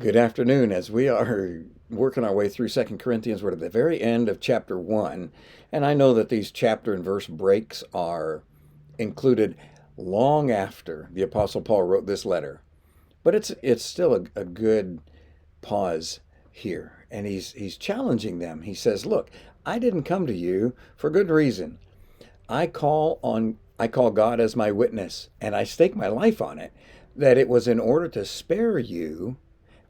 Good afternoon. As we are working our way through Second Corinthians, we're at the very end of chapter 1. And I know that these chapter and verse breaks are included long after the Apostle Paul wrote this letter. But it's still a good pause here. And he's challenging them. He says, "Look, I didn't come to you for good reason. I call God as my witness, and I stake my life on it, that it was in order to spare you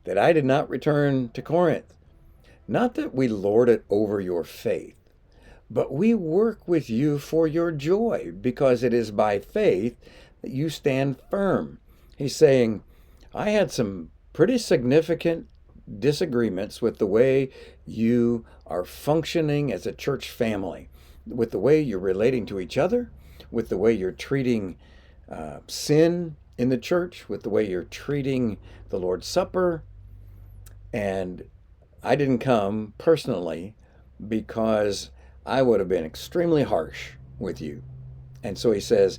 that I did not return to Corinth. Not that we lord it over your faith, but we work with you for your joy, because it is by faith that you stand firm." He's saying, I had some pretty significant disagreements with the way you are functioning as a church family, with the way you're relating to each other, with the way you're treating sin in the church, with the way you're treating the Lord's Supper. And I didn't come personally because I would have been extremely harsh with you. And so he says,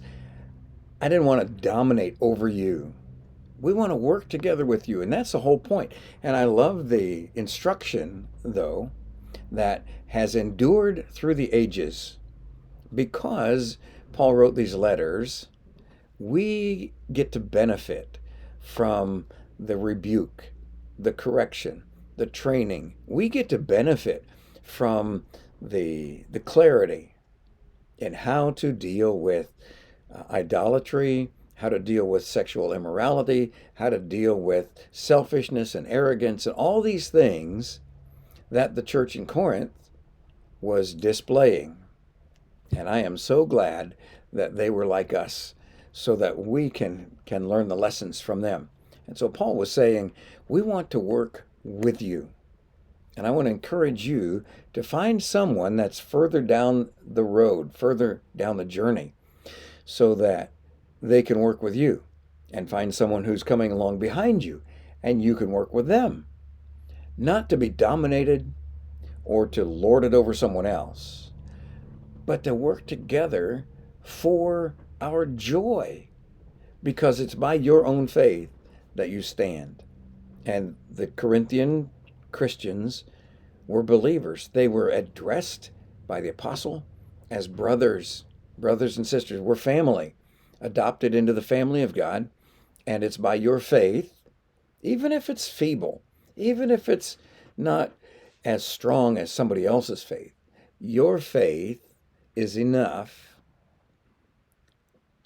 I didn't want to dominate over you. We want to work together with you. And that's the whole point. And I love the instruction, though, that has endured through the ages. Because Paul wrote these letters, we get to benefit from the rebuke, the correction, the training. We get to benefit from the clarity in how to deal with idolatry, how to deal with sexual immorality, how to deal with selfishness and arrogance, and all these things that the church in Corinth was displaying. And I am so glad that they were like us, so that we can learn the lessons from them. And so Paul was saying, we want to work with you. And I want to encourage you to find someone that's further down the road, further down the journey, so that they can work with you, and find someone who's coming along behind you, and you can work with them. Not to be dominated or to lord it over someone else, but to work together for our joy, because it's by your own faith that you stand. And the Corinthian Christians were believers. They were addressed by the apostle as brothers and sisters. We're family, adopted into the family of God. And it's by your faith, even if it's feeble, even if it's not as strong as somebody else's faith, your faith is enough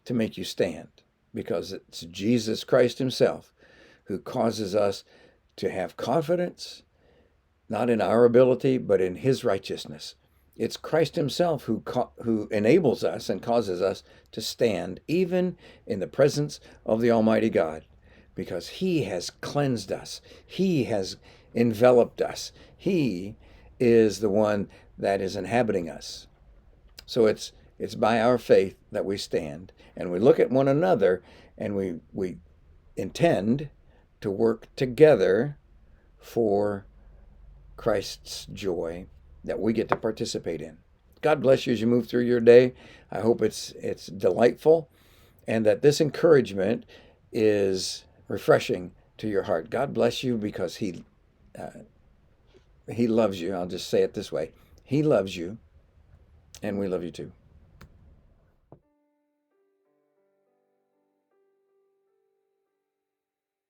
to make you stand, because it's Jesus Christ himself who causes us to have confidence, not in our ability, but in his righteousness. It's Christ himself who enables us and causes us to stand even in the presence of the Almighty God, because he has cleansed us. He has enveloped us. He is the one that is inhabiting us. So it's by our faith that we stand, and we look at one another, and we intend to work together for Christ's joy that we get to participate in. God bless you as you move through your day. I hope it's delightful, and that this encouragement is refreshing to your heart. God bless you, because he loves you. I'll just say it this way. He loves you, and we love you too.